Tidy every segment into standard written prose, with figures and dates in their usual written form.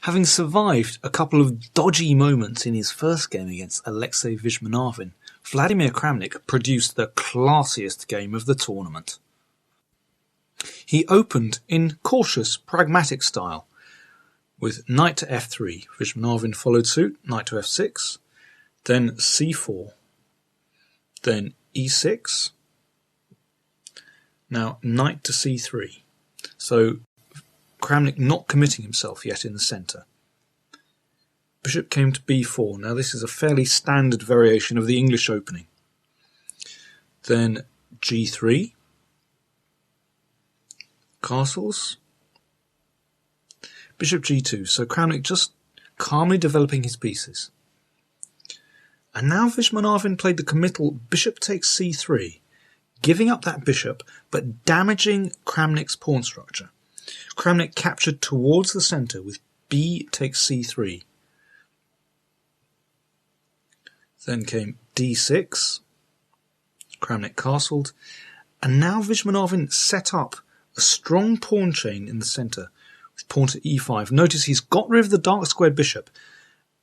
Having survived a couple of dodgy moments in his first game against Alexei Vyzmanavin, Vladimir Kramnik produced the classiest game of the tournament. He opened in cautious, pragmatic style, with knight to f3. Vyzmanavin followed suit, knight to f6, then c4, then e6, now knight to c3. So Kramnik not committing himself yet in the centre. Bishop came to b4. Now this is a fairly standard variation of the English opening. Then g3, castles, bishop g2. So Kramnik just calmly developing his pieces. And now Vyzmanavin played the committal bishop takes c3, giving up that bishop but damaging Kramnik's pawn structure. Kramnik captured towards the centre with b takes c3. Then came d6, Kramnik castled, and now Vyzmanavin set up a strong pawn chain in the centre with pawn to e5. Notice he's got rid of the dark squared bishop,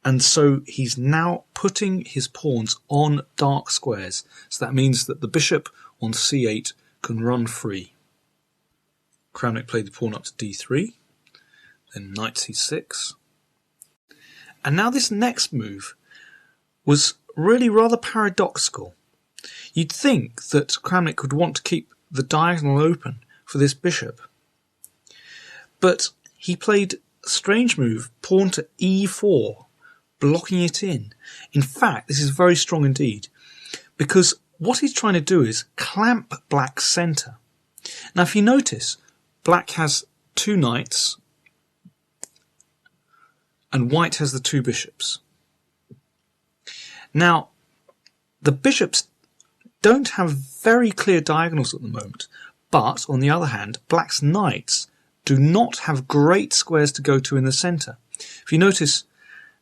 and so he's now putting his pawns on dark squares. So that means that the bishop on c8 can run free. Kramnik played the pawn up to d3, then knight c6. And now this next move was really rather paradoxical. You'd think that Kramnik would want to keep the diagonal open for this bishop. But he played a strange move, pawn to e4, blocking it in. In fact, this is very strong indeed, because what he's trying to do is clamp black's centre. Now if you notice, black has two knights and white has the two bishops. Now, the bishops don't have very clear diagonals at the moment, but on the other hand, black's knights do not have great squares to go to in the centre. If you notice,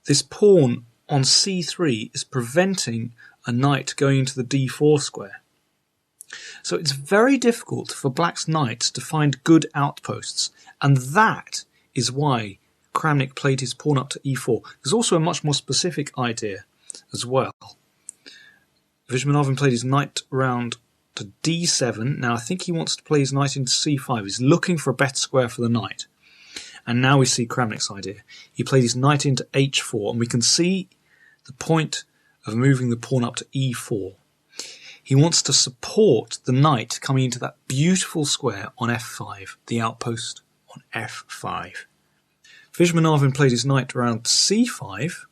this pawn on c3 is preventing a knight going into the d4 square. So it's very difficult for black's knights to find good outposts, and that is why Kramnik played his pawn up to e4. There's also a much more specific idea as well. Vyzmanavin played his knight round to d7. Now I think he wants to play his knight into c5. He's looking for a better square for the knight. And now we see Kramnik's idea. He played his knight into h4, and we can see the point of moving the pawn up to e4. He wants to support the knight coming into that beautiful square on f5, the outpost on f5. Vyzmanavin played his knight round c5,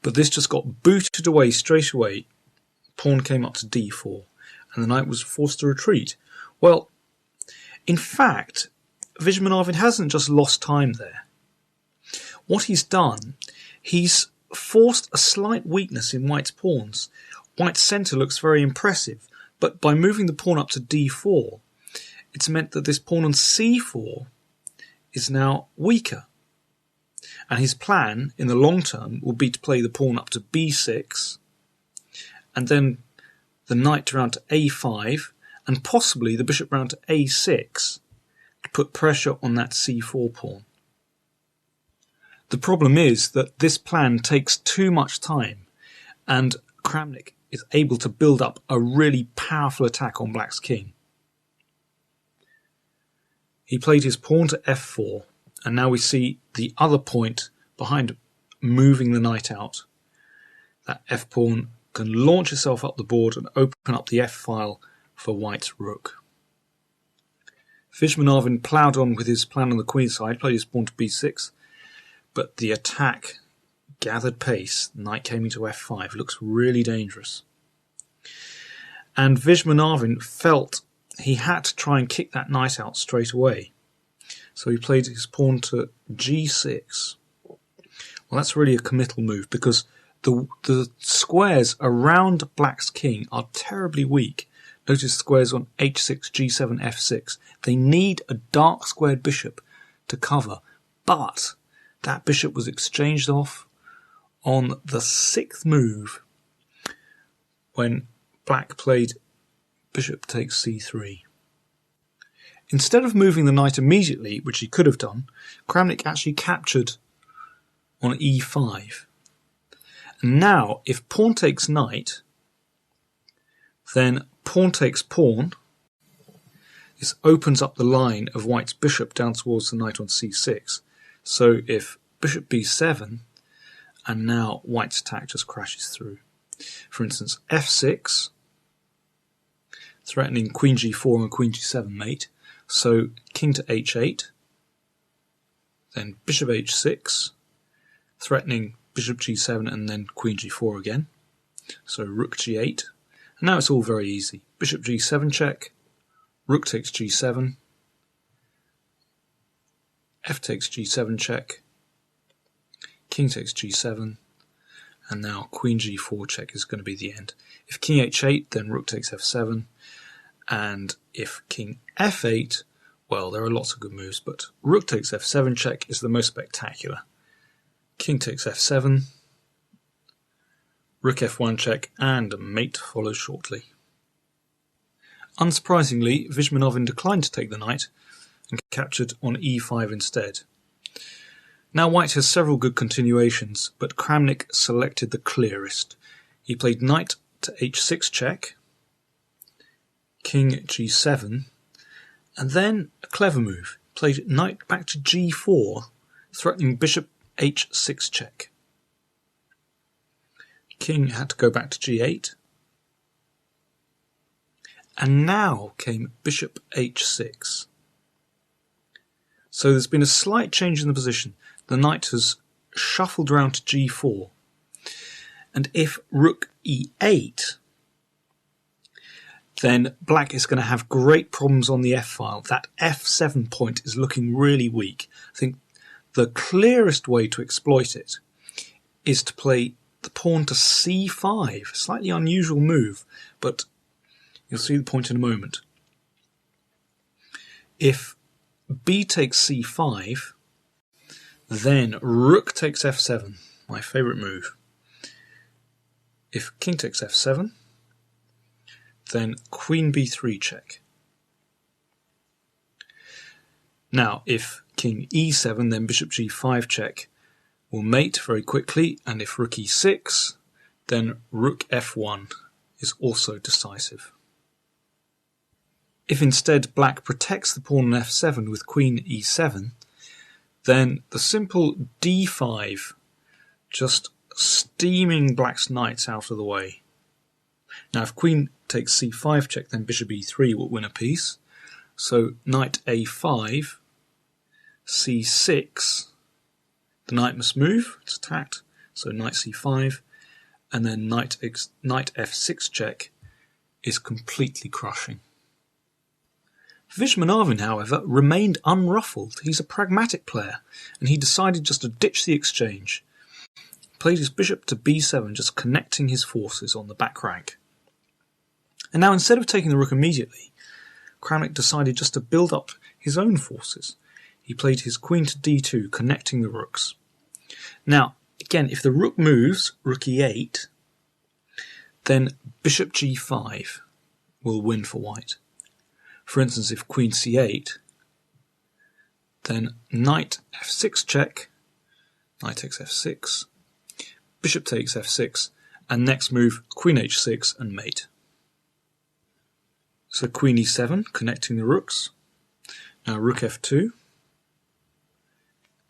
but this just got booted away straight away. Pawn came up to d4, and the knight was forced to retreat. Well, in fact, Vyzmanavin hasn't just lost time there. What he's done, he's forced a slight weakness in white's pawns. White's centre looks very impressive, but by moving the pawn up to d4, it's meant that this pawn on c4 is now weaker. And his plan in the long term will be to play the pawn up to b6, and then the knight round to a5, and possibly the bishop round to a6 to put pressure on that c4 pawn. The problem is that this plan takes too much time, and Kramnik is able to build up a really powerful attack on black's king. He played his pawn to f4, and now we see the other point behind moving the knight out. That f-pawn can launch itself up the board and open up the f-file for white's rook. Vyzmanavin ploughed on with his plan on the queen side, played his pawn to b6, but the attack gathered pace. Knight came into f5, looks really dangerous. And Vyzmanavin felt he had to try and kick that knight out straight away. So he played his pawn to g6. Well, that's really a committal move, because the squares around black's king are terribly weak. Notice squares on h6, g7, f6. They need a dark squared bishop to cover, but that bishop was exchanged off on the 6th move when black played bishop takes c3. Instead of moving the knight immediately, which he could have done, Kramnik actually captured on e5. And now, if pawn takes knight, then pawn takes pawn. This opens up the line of white's bishop down towards the knight on c6. So if bishop b7, and now white's attack just crashes through. For instance, f6, threatening queen g4 and queen g7 mate. So king to h8, then bishop h6, threatening bishop g7 and then queen g4 again. So rook g8. And now it's all very easy. Bishop g7 check, rook takes g7, f takes g7 check, king takes g7, and now queen g4 check is going to be the end. If king h8, then rook takes f7, and if king f8, well, there are lots of good moves, but rook takes f7 check is the most spectacular. King takes f7, rook f1 check, and mate follows shortly. Unsurprisingly, Vyzmanavin declined to take the knight and captured on e5 instead. Now white has several good continuations, but Kramnik selected the clearest. He played knight to h6 check, king g7, and then a clever move. Played knight back to g4, threatening bishop h6 check. King had to go back to g8. And now came bishop h6. So there's been a slight change in the position. The knight has shuffled around to g4. And if rook e8, then black is going to have great problems on the f-file. That f7 point is looking really weak. I think the clearest way to exploit it is to play the pawn to c5. A slightly unusual move, but you'll see the point in a moment. If b takes c5, then rook takes f7, my favourite move. If king takes f7, then queen b3 check. Now, if king e7, then bishop g5 check will mate very quickly, and if rook e6, then rook f1 is also decisive. If instead black protects the pawn on f7 with queen e7, then the simple d5, just steaming black's knights out of the way. Now if queen takes c5 check, then bishop e3 will win a piece. So knight a5, c6, the knight must move, it's attacked, so knight c5, and then knight f6 check is completely crushing. Vyzmanavin, however, remained unruffled. He's a pragmatic player, and he decided just to ditch the exchange. He played his bishop to b7, just connecting his forces on the back rank. And now instead of taking the rook immediately, Kramnik decided just to build up his own forces. He played his queen to d2, connecting the rooks. Now, again, if the rook moves, rook e8, then bishop g5 will win for white. For instance, if queen c8, then knight f6 check, knight takes f6, bishop takes f6, and next move, queen h6 and mate. So queen e7, connecting the rooks. Now rook f2,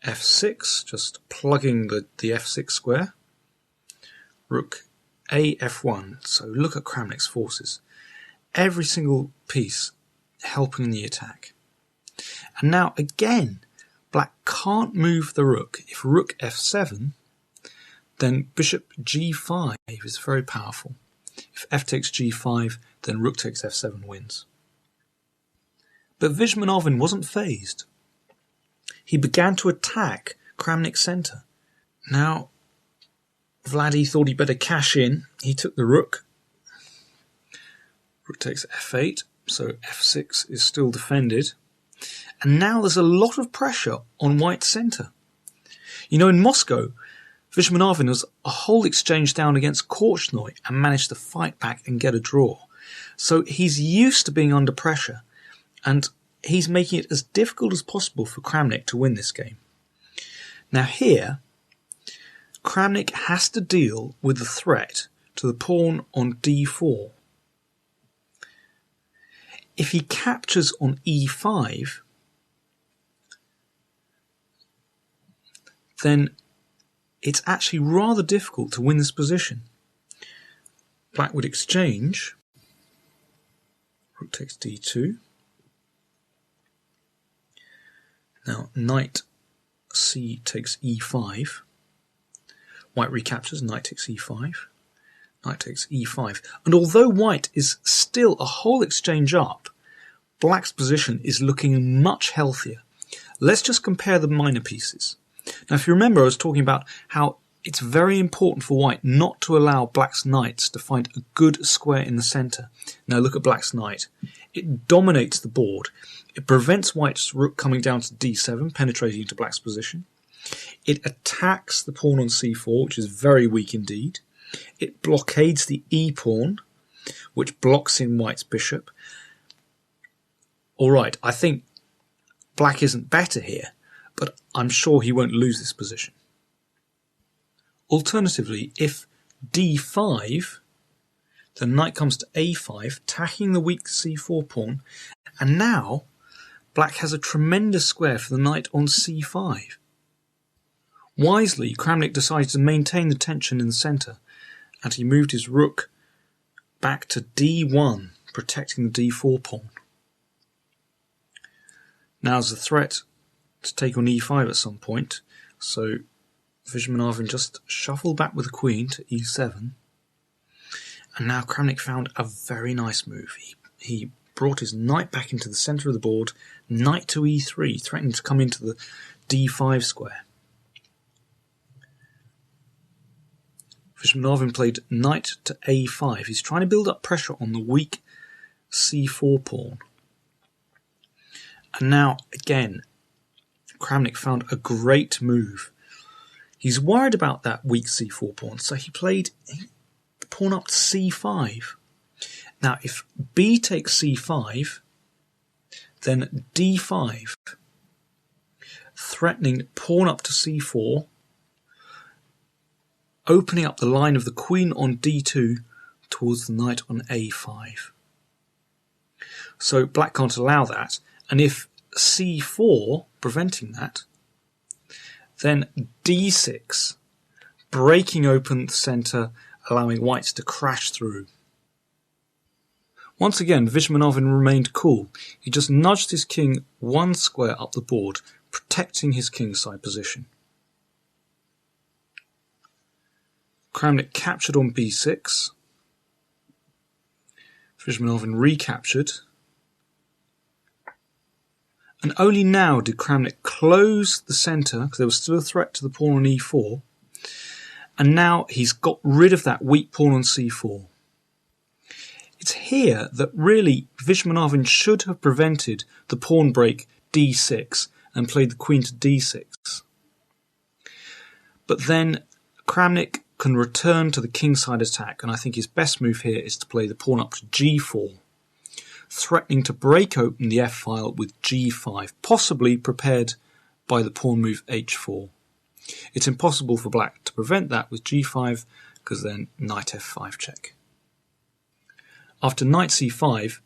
f6, just plugging the f6 square. Rook a f1, so look at Kramnik's forces. Every single piece helping in the attack. And now again, black can't move the rook. If rook f7, then bishop g5 is very powerful. If f takes g5, then rook takes f7 wins. But Vyzmanavin wasn't fazed. He began to attack Kramnik's centre. Now, Vladdy thought he'd better cash in. He took the rook. Rook takes f8, so f6 is still defended. And now there's a lot of pressure on white's centre. You know, in Moscow, Vyzmanavin was a whole exchange down against Korchnoi and managed to fight back and get a draw. So he's used to being under pressure, and he's making it as difficult as possible for Kramnik to win this game. Now here, Kramnik has to deal with the threat to the pawn on d4. If he captures on e5, then it's actually rather difficult to win this position. Black would exchange. Rook takes d2. Now knight c takes e5. White recaptures, knight takes e5. Knight takes e5. And although white is still a whole exchange up, black's position is looking much healthier. Let's just compare the minor pieces. Now if you remember, I was talking about how it's very important for white not to allow black's knights to find a good square in the centre. Now look at black's knight. It dominates the board. It prevents white's rook coming down to d7, penetrating into black's position. It attacks the pawn on c4, which is very weak indeed. It blockades the e-pawn, which blocks in white's bishop. Alright, I think black isn't better here, but I'm sure he won't lose this position. Alternatively, if d5, the knight comes to a5, attacking the weak c4 pawn, and now black has a tremendous square for the knight on c5. Wisely, Kramnik decided to maintain the tension in the centre, and he moved his rook back to d1, protecting the d4 pawn. Now there's a threat to take on e5 at some point, so Vyzmanavin just shuffled back with the queen to e7, and now Kramnik found a very nice move. He brought his knight back into the centre of the board, knight to e3, threatening to come into the d5 square. Vyzmanavin played knight to a5. He's trying to build up pressure on the weak c4 pawn. And now, again, Kramnik found a great move. He's worried about that weak c4 pawn, so he played the pawn up to c5. Now, if b takes c5, then d5, threatening pawn up to c4, opening up the line of the queen on d2 towards the knight on a5. So black can't allow that, and if c4, preventing that, then d6, breaking open the centre, allowing whites to crash through. Once again, Vyzmanavin remained cool. He just nudged his king one square up the board, protecting his kingside position. Kramnik captured on b6. Vyzmanavin recaptured. And only now did Kramnik close the centre, because there was still a threat to the pawn on e4. And now he's got rid of that weak pawn on c4. It's here that really Vyzmanavin should have prevented the pawn break d6 and played the queen to d6. But then Kramnik can return to the kingside attack, and I think his best move here is to play the pawn up to g4, threatening to break open the f-file with g5, possibly prepared by the pawn move h4. It's impossible for black to prevent that with g5, because then knight f5 check. After knight c5,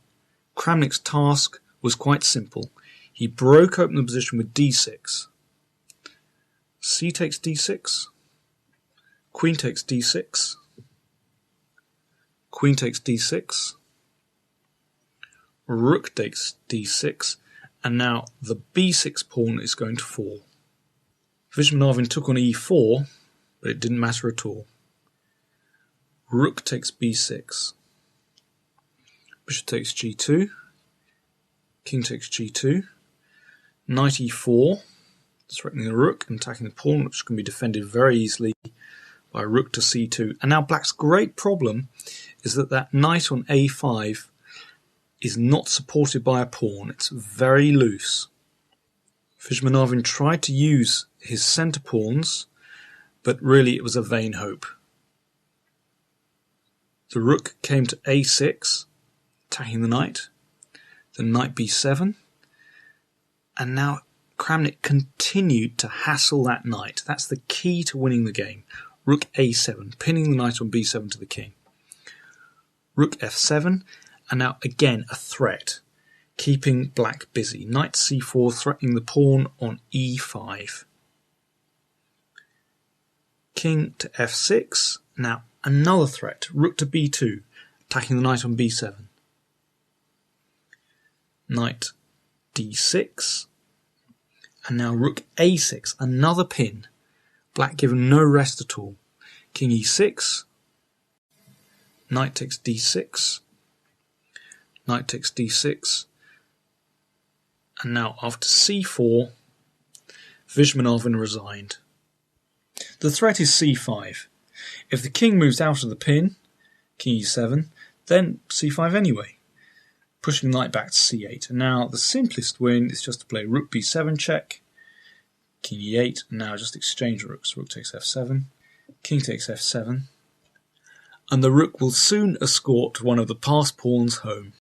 Kramnik's task was quite simple. He broke open the position with d6. C takes d6. Queen takes d6. Queen takes d6. Rook takes d6. And now the b6 pawn is going to fall. Vyzmanavin took on e4, but it didn't matter at all. Rook takes b6. Bishop takes g2. King takes g2. Knight e4, threatening the rook and attacking the pawn, which can be defended very easily by rook to c2. And now black's great problem is that that knight on a5 is not supported by a pawn. It's very loose. Vyzmanavin tried to use his centre pawns, but really it was a vain hope. The rook came to a6, attacking the knight. Then knight b7. And now Kramnik continued to hassle that knight. That's the key to winning the game. Rook a7, pinning the knight on b7 to the king. Rook f7, and now again a threat, keeping black busy. Knight c4, threatening the pawn on e5. King to f6, now another threat. Rook to b2, attacking the knight on b7. Knight d6, and now rook a6, another pin. Black given no rest at all. King e6, knight takes d6, knight takes d6, and now after c4, Vyzmanavin resigned. The threat is c5. If the king moves out of the pin, king e7, then c5 anyway, pushing knight back to c8. And now the simplest win is just to play rook b7 check, king e8, and now just exchange rooks. Rook takes f7, king takes f7, and the rook will soon escort one of the passed pawns home.